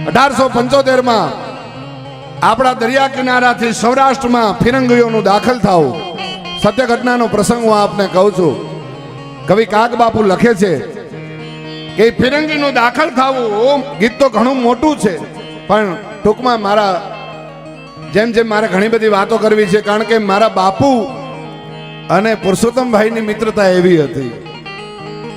1875 આપણા દરિયા કિનારાથી સૌરાષ્ટ્રમાં ફિરંગીઓનું દાખલ થવું સત્ય ઘટનાનો પ્રસંગ હું આપને કહું છું. કવિ કાગબાપુ લખે છે કે ફિરંગીનું દાખલ થવું ગીત તો ઘણું મોટું છે, પણ ટૂંકમાં મારા જેમ મારે ઘણી બધી વાતો કરવી છે, કારણ કે મારા બાપુ અને પુરુષોત્તમભાઈની મિત્રતા એવી હતી.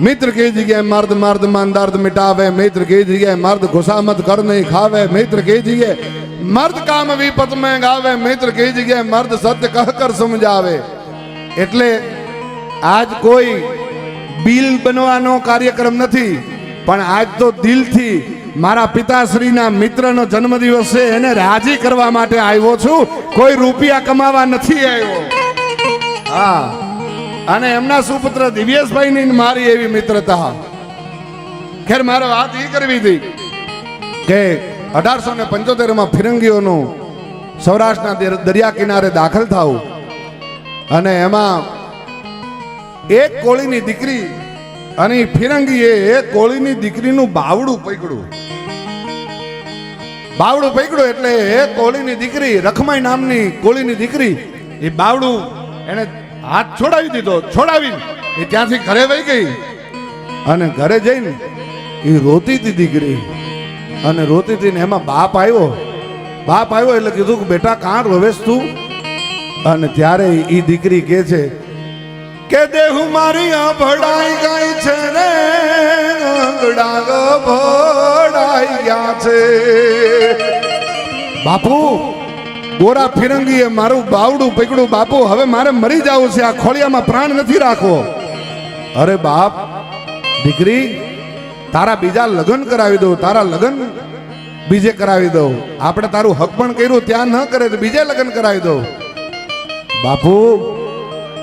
મિત્ર की जगह मर्द मर्द मान दर्द मिटावे, मित्र की जगह मर्द खुशामद कर नहीं खावे, मित्र की जगह मर्द काम विपत में गावे, मित्र की जगह मर्द सत्य कहकर समझावे. એટલે આજ કોઈ બિલ બનવાનો કાર્યક્રમ નથી, પણ આજ તો દિલથી મારા પિતાશ્રીના મિત્રનો જન્મદિવસ છે, એને રાજી કરવા માટે આવ્યો છું. કોઈ રૂપિયા કમાવા નથી આવ્યો. હા, અને એમના સુપુત્ર દિવ્યેશભાઈની મારી એવી મિત્રતા. ખેર મારે વાત એ કરવી હતી કે 1875 ફિરંગીઓનું સૌરાષ્ટ્રના દરિયા કિનારે દાખલ થવું, અને એમાં એક કોળીની દીકરી અને ફિરંગીએ એક કોળીની દીકરીનું બાવડું પકડ્યું. બાવડું પકડ્યું એટલે એક કોળીની દીકરી, રખમાઈ નામની કોળીની દીકરી, એ બાવડું એને હાથ છોડાવી દીધો. છોડાવીને એ ત્યાંથી ઘરે વહી ગઈ, અને ઘરે જઈને એ રોતી હતી દીકરી, અને રોતી હતી ને એમાં બાપ આવ્યો એટલે કીધું કે બેટા કાં રોવેશ તું? અને ત્યારે એ દીકરી કહે છે કે દેહુ મારી ભડાઈ ગઈ છે ને, આંગડા ભડાઈ ગયા છે. બાપુ, ગોરા ફિરંગીએ મારું બાવડું પકડ્યું. બાપુ, હવે મારે મરી જવું છે, આ ખોળિયામાં પ્રાણ નથી રાખવો. અરે બાપ, દીકરી, તારા બીજા લગ્ન કરાવી દઉં, તારા લગ્ન બીજે કરાવી દઉં. આપણે તારું હક પણ કર્યું, ત્યાં ન કરે તો બીજે લગ્ન કરાવી દઉં. બાપુ,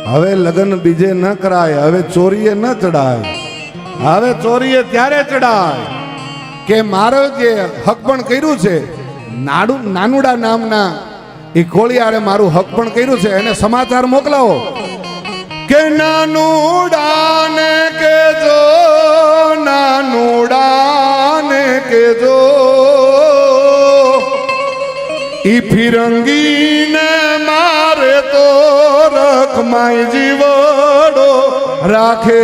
હવે લગ્ન બીજે ન કરાય, હવે ચોરીએ ન ચડાય. હવે ચોરીએ ત્યારે ચડાય કે મારો જે હક પણ કર્યું છે, નાનુડા નામના એ કોળિયારે મારું હક પણ કર્યું છે, એને સમાચાર મોકલાવો કે નાનુડાને કેજો, નાનુડાને કેજો, ઈ ફિરંગીને મારે તો રખમાઈ જીવડો રાખે.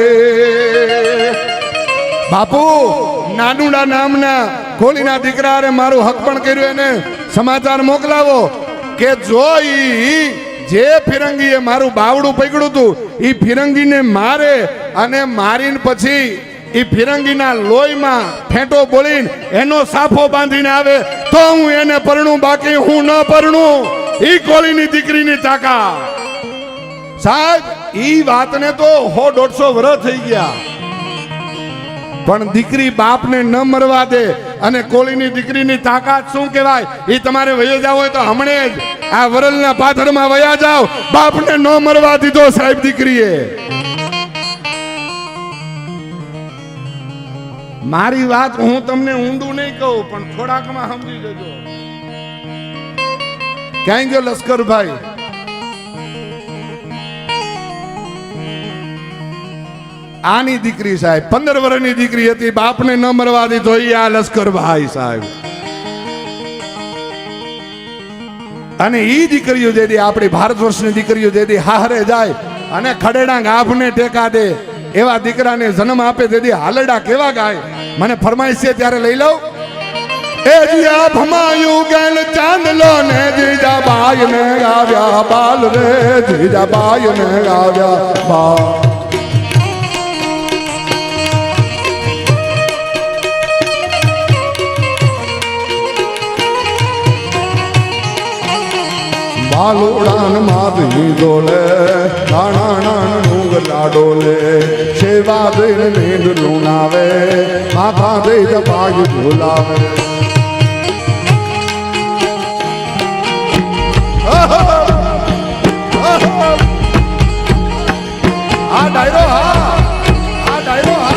બાપુ, નાનુડા નામના કોળીના દીકરાએ મારું હક પણ કર્યું, એને સમાચાર મોકલાવો કે જોઈ જે ફિરંગીએ મારું બાવડું પકડ્યું હતું, એ ફિરંગીને મારે, અને મારીને પછી એ ફિરંગીના લોહીમાં ફેંટો બોલીને એનો સાફો બાંધીને આવે તો હું એને પરણું, બાકી હું ન પરણું. એ કોળીની દીકરીની તાકાત. સાહેબ, એ વાતને તો 100-150 વર્ષ થઈ ગયા, પણ દીકરી બાપને ન મરવા દે. અને કોળીની દીકરીની તાકાત શું કહેવાય, એ તમારે વયો જાવ હોય તો હમણે જ આ વરલના પાથરમાં વયા જાવ. બાપને ન મરવા દીધો સાહેબ દીકરીએ. મારી વાત હું તમને ઊંડું નહીં કહું, પણ થોડાકમાં સમજી જજો. ક્યાં ગયો લશ્કરભાઈ? આની દીકરી સાહેબ 15 વર્ષની દીકરી હતી, બાપને ન મરવા દીધો. આ લશ્કરભાઈ સાહેબ. અને ઈ દીકરીઓ જેથી આપણી ભારત વર્ષની દીકરીઓ જેથી હારે જાય અને ખડેડા ગાભને ટેકા દે, એવા દીકરાને જન્મ આપે તેથી હાલડા કેવા ગાય. મને ફરમાઈશ છે ત્યારે લઈ લઉં. એ જીયા ભમાયું ગેલ ચાંદલો ને જીજા બાય ને આવ્યા બાલ રે, જીજા બાય ને આવ્યા બાલ. બાલુડાન માધી ડોલે, નાણાં ડુંગરા ડોલે, સેવા દઈને નીંદ લુણાવે, માથા દઈ જપાય બોલાવે. આ ડાયરો, હા, આ ડાયરો, હા.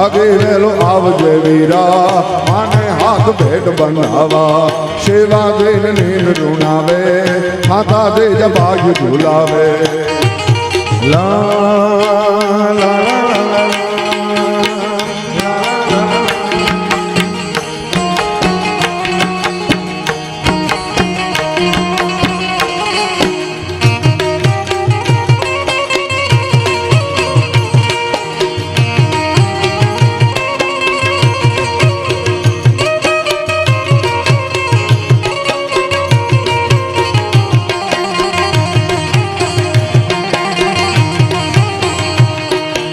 જાગે વેલો આવજે વીરા માને હાથ ભેટ બનાવા સેવા દેન નીર રૂણાવે માતા દે જબાગ ઝુલાવે લા લા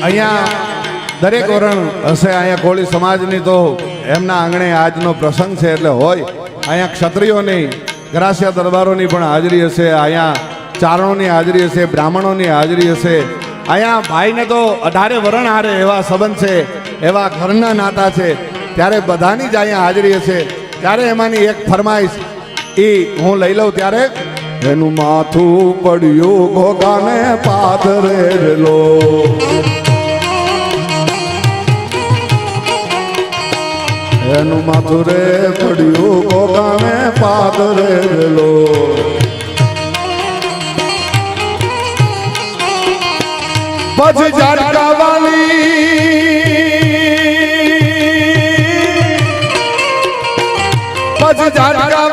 અહીંયા દરેક વરણ હશે. અહીંયા કોળી સમાજની તો એમના આંગણે આજનો પ્રસંગ છે એટલે હોય. અહીંયા ક્ષત્રિયોની ગ્રાસ્ય દરબારોની પણ હાજરી હશે. અહીંયા ચારણોની હાજરી હશે, બ્રાહ્મણોની હાજરી હશે. અહીંયા ભાઈને તો 18 વરણ હારે એવા સંબંધ છે, એવા ઘરના નાતા છે, ત્યારે બધાની જ અહીંયા હાજરી હશે. ત્યારે એમાંની એક ફરમાઈશ એ હું લઈ લઉં. ત્યારે એનું માથું પડ્યું ઘોઘાને પાથરેલો, એનું માથું રે પડ્યું ઘોઘાને પાથરેલો. પછી ઝાટકા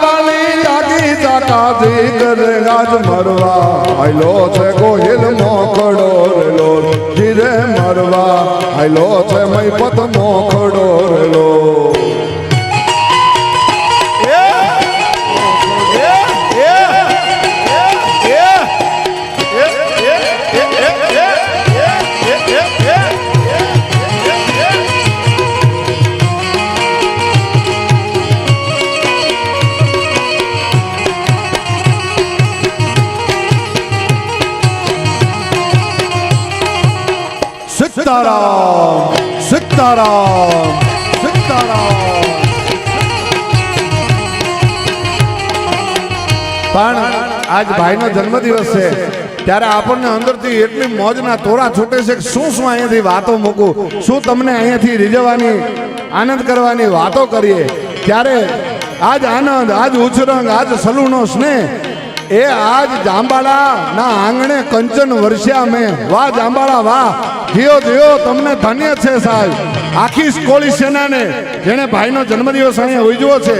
વાલી લાગી ચાકાથી કરે ગાજ મરવા આયલો છે ગોહિલ મોખડો રેલો, ધીરે મરવા આયલો છે મૈપત મોખડો રેલો. સીતારામ સીતારામ સીતારામ. પણ આજ ભાઈનો જન્મદિવસ છે ત્યારે આપણને અંદરથી એટલી મોજના તોરા છૂટે છે કે શું શું અહીંયાથી વાતો મૂકું, શું તમને અહીંયાથી રીઝવવાની આનંદ કરવાની વાતો કરીએ. ત્યારે આજ આનંદ, આજ ઉછરંગ, આજ સલુનો સ્નેહ એ આજ જાંબાળા ના આંગણે કંચન વર્ષ્યા મેં. વાહ જાંબાળા વાહ, જીઓ જીઓ, તમને ધન્ય છે સાહેબ. આખી કોળી સેનાને જેણે ભાઈનો જન્મદિવસ અહીંયા ઉજવ્યો છે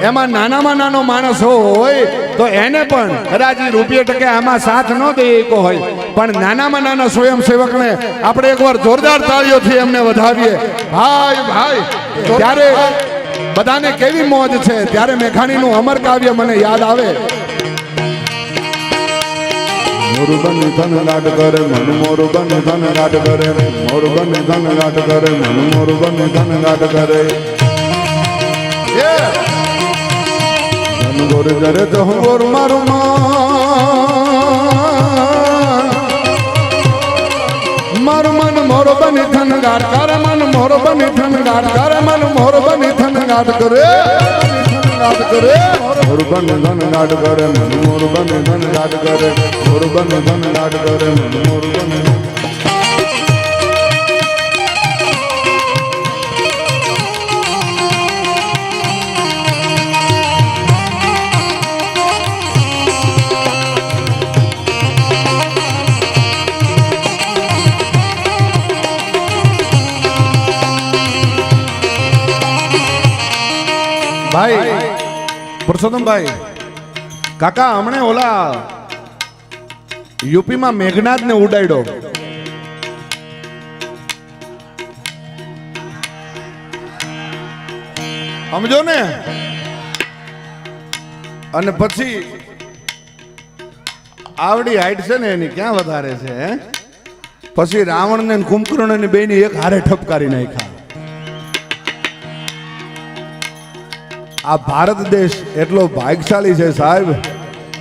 એમાં નાનામાં નાનો માણસ હોય તો એને પણ કદાચ રૂપિયા ટકે આમાં સાથ ન દઈ શકો હોય, પણ નાનામાં નાના સ્વયંસેવકને આપણે એકવાર જોરદાર તાળીઓથી એમને વધાવીએ. ભાઈ ભાઈ, ત્યારે બધાને કેવી મોજ છે. ત્યારે મેઘાણીનું અમર કાવ્ય મને યાદ આવે. મોરબન ધન લાડ કરે મન મોરબન ધન લાડ કરે, મોરબન ધન લાડ કરે મન મોરબન ધન લાડ કરે. ધન ગોર જરે જહું ગોર મારું મારું મન મોરબન ધન લાડ કરે, મન મોરબન ધન લાડ કરે, મન મોરબન ધન લાડ કરે કરે. મોરબન ધન લાડ કરે મન મોરબન ધન લાડ કરે, મોરબન ધન લાડ કરે મન મોરબન. ભાઈ પુરુષોત્તમભાઈ કાકા, હમણે ઓલા યુપીમાં મેઘનાથ ને ઉડાડ્યો. સમજો ને. અને પછી આવડી હાઈટ છે ને એની ક્યાં વધારે છે હે. પછી રાવણ ને કુંભકર્ણ ને બે ની એક હારે ઠપકારી નાખ્યા. આ ભારત દેશ એટલો ભાગ્યશાળી છે સાહેબ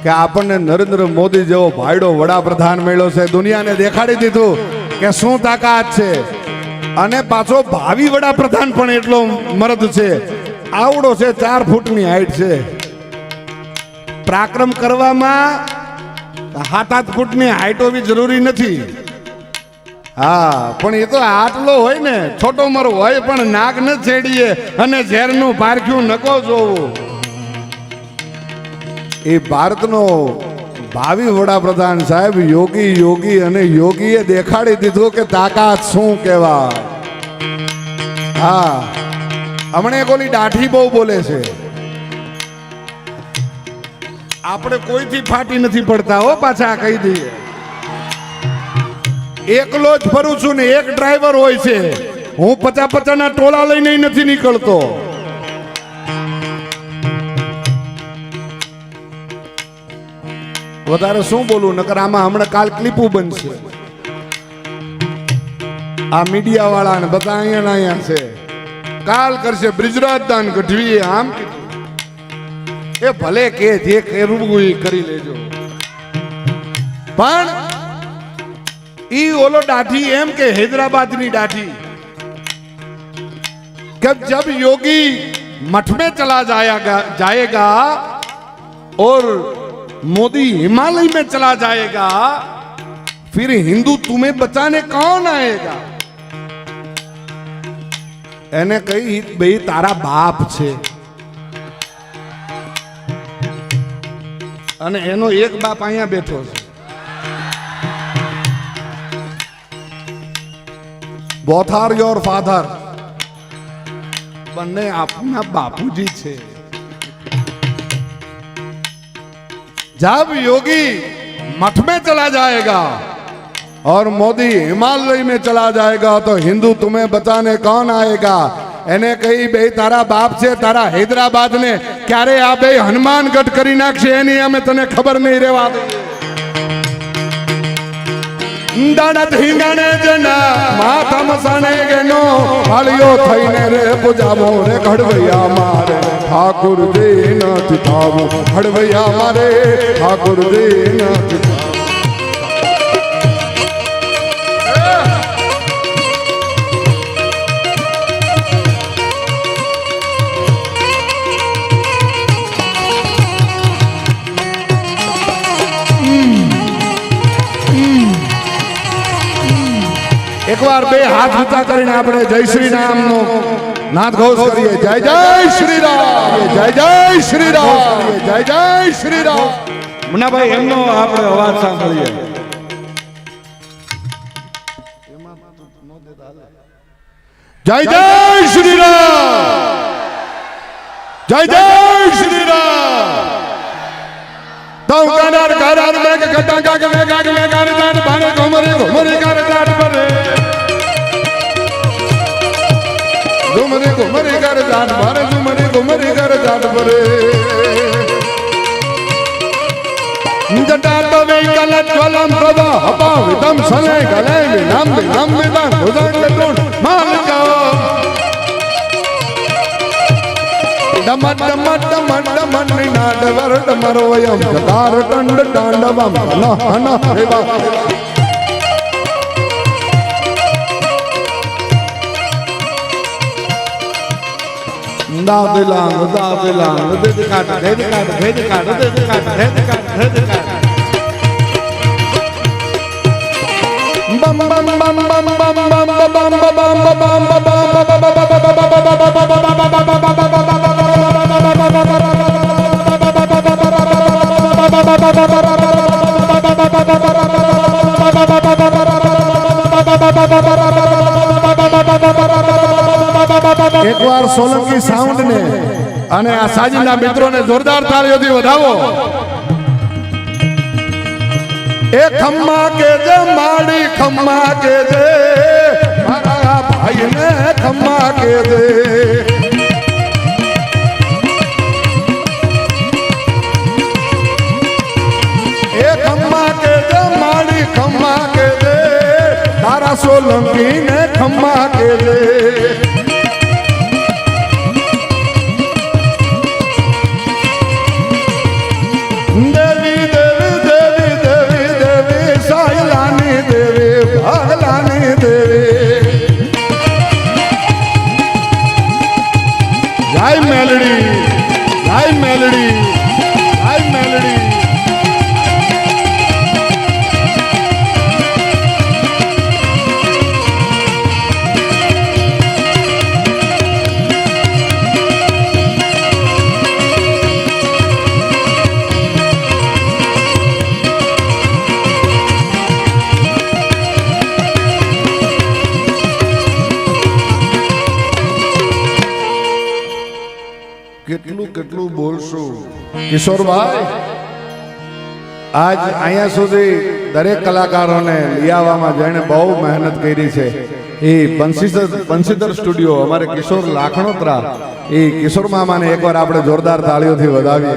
કે આપણને નરેન્દ્ર મોદી જેવો ભાઈડો વડાપ્રધાન મળ્યો છે. દુનિયાને દેખાડી દીધું કે શું તાકાત છે. અને પાછો ભાવિ વડાપ્રધાન પણ એટલો મર્દ છે. આવડો છે, 4 ફૂટની હાઈટ છે. પરાક્રમ કરવામાં 7-8 ફૂટની હાઈટ હોવી જરૂરી નથી. હા પણ એ તો આટલો હોય ને છોટો મરો હોય પણ નાગ ન છેડીએ અને ઝેરનું પારખ્યું નકો જોવું. એ ભારતનો ભાવિ વડાપ્રધાન સાહેબ યોગી અને યોગીએ દેખાડી દીધું કે તાકાત શું કહેવાય. હા હમણે કોલી દાઢી બહુ બોલે છે. આપણે કોઈથી ફાટી નથી પડતા હો, પાછા કહી દઈએ. એકલો જ ફરું છું ને એક ડ્રાઈવર હોય છે. હું 50 ના ટોળા લઈને નથી નીકળતો. વધારે શું બોલું, નકર આમાં હમણાં કાલ ક્લિપો બનશે. આ મીડિયા વાળા ને બધા અહીંયા અહીંયા છે. કાલ કરશે બ્રિજરાજ દાન ગઢવી આમ એ ભલે કે જે કરવું એ કરી લેજો. પણ ઈ ઓલો દાઢી એમ કે हैदराबादની दाढ़ी कि जब योगी मठ में चला जाएगा और मोदी हिमालय में चला जाएगा, फिर हिंदू तुम्हें बचाने कौन आएगा. એને કહી ભાઈ તારા બાપ છે અને એનો એક બાપ અહીંયા બેઠો છે. both are your father. બંને આપના બાપુજી છે. जब योगी मठ में चला जाएगा और मोदी हिमालय में चला जाएगा तो हिंदू तुम्हें बचाने कौन आएगा. એને કહી બે તારા બાપ છે, તારા हैदराबाद ને ક્યારે આ બે હનુમાનગઢ કરી નાખશે એની અમે તને ખબર નહીં રહેવા દઈએ. દાડા ધીંગાણે જના માથા મસાણે ગેનો હાલિયો થઈને રે પૂજાવો રે ઘડવૈયા મારે ઠાકુરજી નથી થાવું. ઘડવૈયા મારે ઠાકુરજી નથી થાવું. एक बार बे हाथ ऊंचा કરીને આપણે જય શ્રી રામ નો નાદ ઘોષ કરીએ. જય જય શ્રી રામ, જય જય શ્રી રામ, જય જય શ્રી રામ. મુન્નાભાઈ એમનો આપણે અવાજ સાંભળીએ. જય જય શ્રી રામ, જય જય શ્રી રામ. તો કનાર કરાર મેં કટા કા કે મેં ગાર દાન ભાને ઘુમરી કર દાટ પરે घुमरी कर जाट भरे घुमरी कर जाट भरे जटाट वे कल ज्वलम प्रभा हपा विदम सने गले विनम विदम भुजंग टूट मान जाओ डम डम डम डम नाट वर डमरोयम जकार टंड तांडवम न हन हेवा दादिलांग दे काट बम बम बम बम बम बम बम एक बार सोलंकी साउंड ने અને આ સાજીના મિત્રોને જોરદાર તાળીઓથી વધાવો. એ ખમ્મા કે જે માડી ખમ્મા કે જે મારા ભાઈને ખમ્મા કે જે એ ખમ્મા કે જે માડી ખમ્મા કે જે તારા સોલંકીને ખમ્મા કે જે કેટલું કેટલું બોલશું કિશોરભાઈ આજ અહીંયા સુધી દરેક કલાકારોને લઈ આવવામાં જેણે બહુ મહેનત કરી છે એ બંસીધર સ્ટુડિયો અમારે કિશોર લાખણોત્રા એ કિશોર મામાને એકવાર આપણે જોરદાર તાળીઓથી વધાવીએ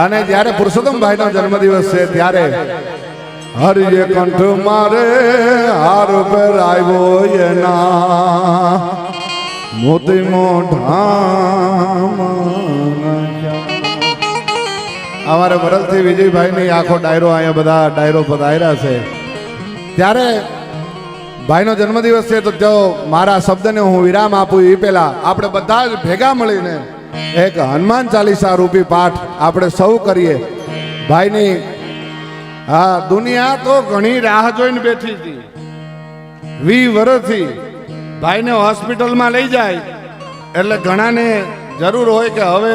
અને જ્યારે પુરુષોત્તમભાઈનો જન્મદિવસ છે ત્યારે હરિય કંઠ મારે હાર પર આવ્યો એના મોતી મોઢા અમારે વરલથી વિજયભાઈની આખો ડાયરો અહીંયા બધા ડાયરો પધાર્યા છે ત્યારે ભાઈનો જન્મદિવસ છે તો જો મારા શબ્દને હું વિરામ આપું એ પહેલા આપણે બધા જ ભેગા મળીને એક હનુમાન ચાલીસા રૂપી પાઠ આપણે સૌ કરીએ ભાઈની હા દુનિયા તો ઘણી રાહ જોઈને બેઠી હતી 20 વર્ષથી ભાઈને હોસ્પિટલમાં લઈ જાય એટલે ઘણાને જરૂર હોય કે હવે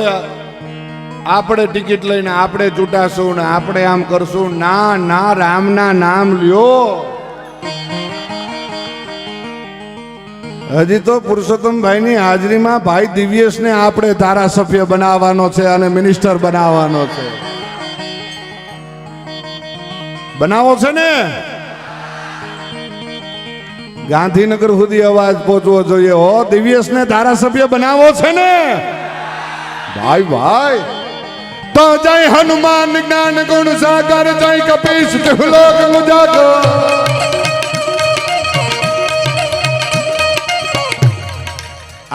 આપણે ટિકિટ લઈને આપણે ચૂંટાશું ને આપણે આમ કરશું ના ના રામના નામ લ્યો હજી તો પુરુષોત્તમભાઈની હાજરીમાં ભાઈ દિવ્યેશને આપણે ધારાસભ્ય બનાવવાનો છે અને મિનિસ્ટર બનાવવાનો છે બનાવો છે ને ગાંધીનગર સુધી અવાજ પહોંચવો જોઈએ હો દિવ્યેશને ધારાસભ્ય બનાવો છે ને ભાઈ ભાઈ તો જય હનુમાન જ્ઞાન ગુણ સાગર જય કપીશ તિહલોક મુજાગર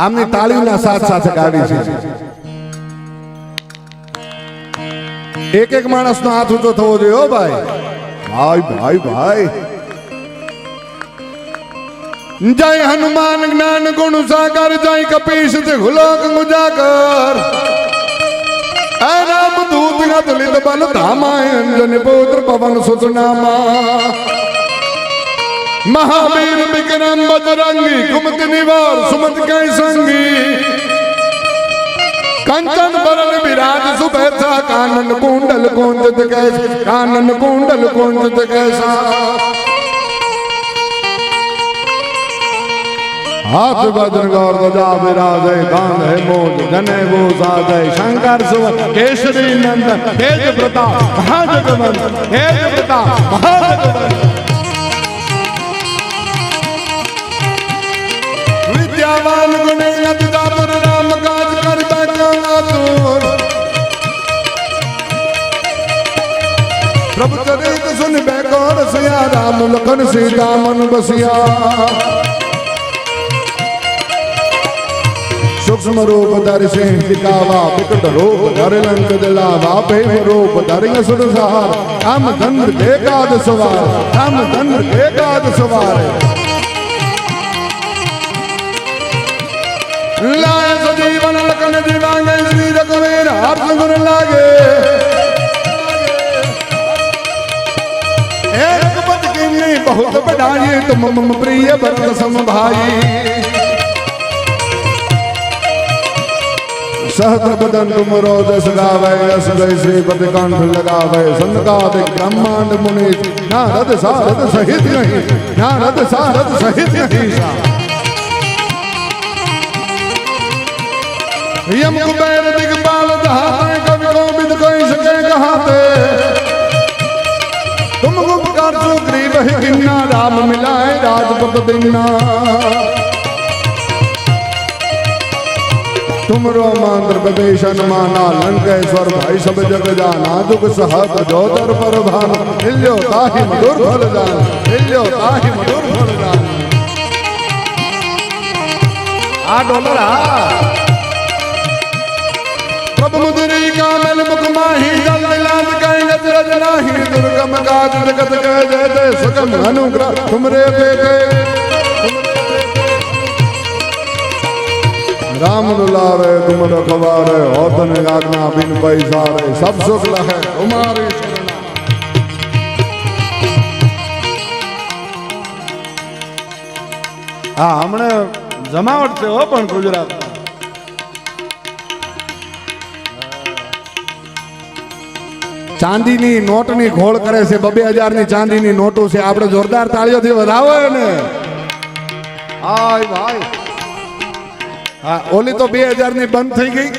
આમની તાળીઓના સાથ સાથે ગાવી છે એક એક માણસનો હાથ ઊંચો થવો જોઈએ હો ભાઈ ભાઈ ભાઈ ભાઈ જય હનુમાન જ્ઞાન ગુણ સાગર જય કપીશ તિહલોક મુજાગર રામ દૂત ગદલિત બલ ધામાય અંજન પુત્ર પવન સુત નામા महावीर विक्रम बजरंगी कुमति निवार सुमत कै संगी कंचन बरन विराज सुबेसा कानन कुंडल कुंजित कैसा कानन कुंडल कुंजित कैसा हाथ वज्र गौर ध्वजा विराजे कांधे मोज जने वो साजे शंकर सुवन केसरी नंदन तेज प्रताप महाजगवंदन तेज प्रताप महाजगवंदन विद्यावान गुणे अति दापुर राम काज करता कातुर प्रभु चरित सुन बैकोर सिया राम लखन सीता मन बसिया सूक्ष्म रूप धरि सिंह दिखावा विकट रूप धरि लंक दिलावा प्रेम रूप धरि असुर सहार रामचंद्र एकाद सवार रामचंद्र एकाद सवार लाए सजीवन लखन जीवांगे श्री रघुवीर हर्ष गुण लागे रघुपति कीन्ही बहुत बढ़ाई तुम मम प्रिय भरत सम भाई सहस्र बदन तुम रोदस गावे यश जय श्रीपति कंठ लगावे संकादिक ब्रह्मांड मुनि नारद सारद सहित नहीं नारद सारद सहित नहीं यम कुबेर दिगपाल दहाते कवि गोविंद कोई सके कहाते तुम उपकार सुग्रीव ही किन्ना राम मिलाए राजपत दिन्ना तुम रोमांत्र प्रदेशन माना लंकेश्वर भाई सब जग जाना दुख सहत जोदर पर भान हिल्यो ताहि मधुर फल जान हिल्यो ताहि मधुर फल जान आ डोलरा प्रभु मुद्री कामल मुख माही जल लाल कहीं गजरज नाही दुर्गम काज जगत कह जय जय सुगम अनुग्रह तुमरे बेटे राम दुलारे तुम रखवारे होतन आज्ञा बिन पैसारे सब सुख लहे तुम्हारी हाँ हमने जमावट से हो पण गुजरात ચાંદીની નોટની ઘોળ કરે છે 2000ની ચાંદીની નોટો છે આપણે જોરદાર તાળીઓથી વધાવો ને હાય ભાઈ હા ઓલી તો 2000ની બંધ થઈ ગઈ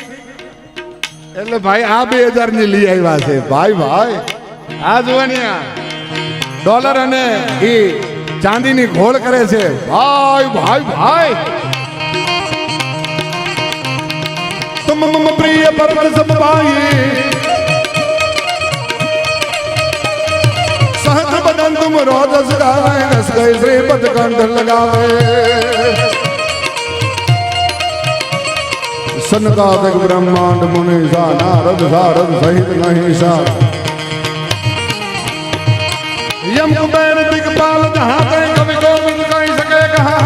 એટલે ભાઈ આ 2000 ની લઈ આવ્યા છે ભાઈ ભાઈ આ જુઓ ને ડોલર અને એ ચાંદીની ઘોળ કરે છે ભાઈ ભાઈ ભાઈ तुम मम प्रिय परवर सब भाई सहज बदन तुम रोज गावे रस गए श्रीपद कंठ लगावे सनकादिक ब्रह्मांड मुनि सा नारद सारद सहित नहीं सा यम कुबेर दिगपाल जहाँ गए कवि गोविंद कहीं सके कहा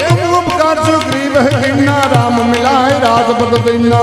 तुम उपकार सुग्रीव है किन्ना राम मिलाए राजपद बिन्ना